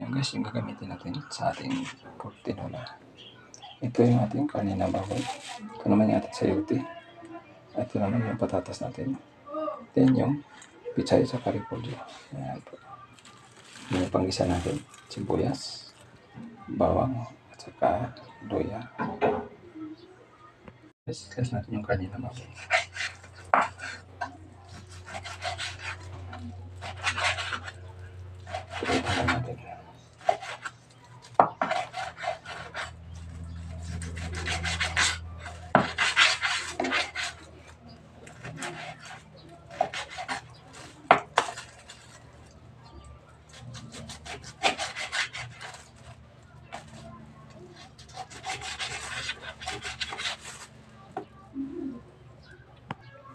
Yan guys, yung gagamitin natin sa ating pork tinola. Ito yung ating kanin na baboy. Ito naman yung ating sayote. At ito naman yung patatas natin. Then yung pichay sa repolyo. Ayan po. Yung panggisa natin. Sibuyas, bawang, at saka luya. Let's natin yung kanin na baboy. Ito natin.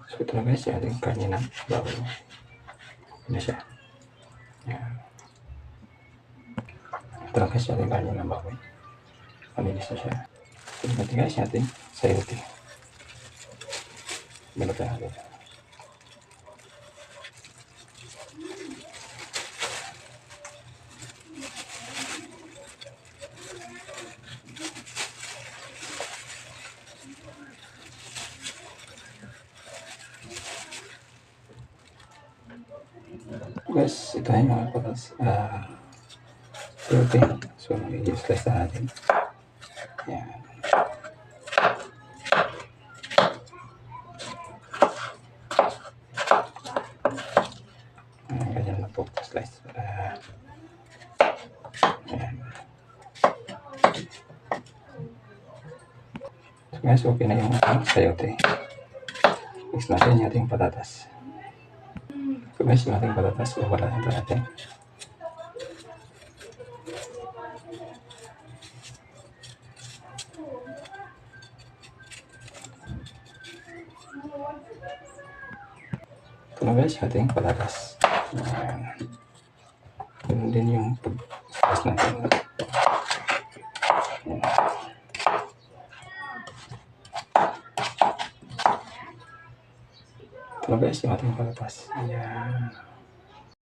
So ito na guys, yung ating kanin na baboy. Ano siya? Yan. Ito na guys, yung ating kanin na baboy. Malinis na siya. Ito na guys, yung ating sayote. Balatan natin. Guys, ito yung mga patas sayote. So, i-slice na natin. Yan. Ganyan na po, slice. Ayan. So guys, okay na yung sayote. Mix natin yung ating patatas. So guys, yung ating patatas, wala natin. Ito na guys, yung ating patatas. Ayan. Yun din yung pag-slice natin. Ayan. Ito na guys, yung ating patatas. Ayan.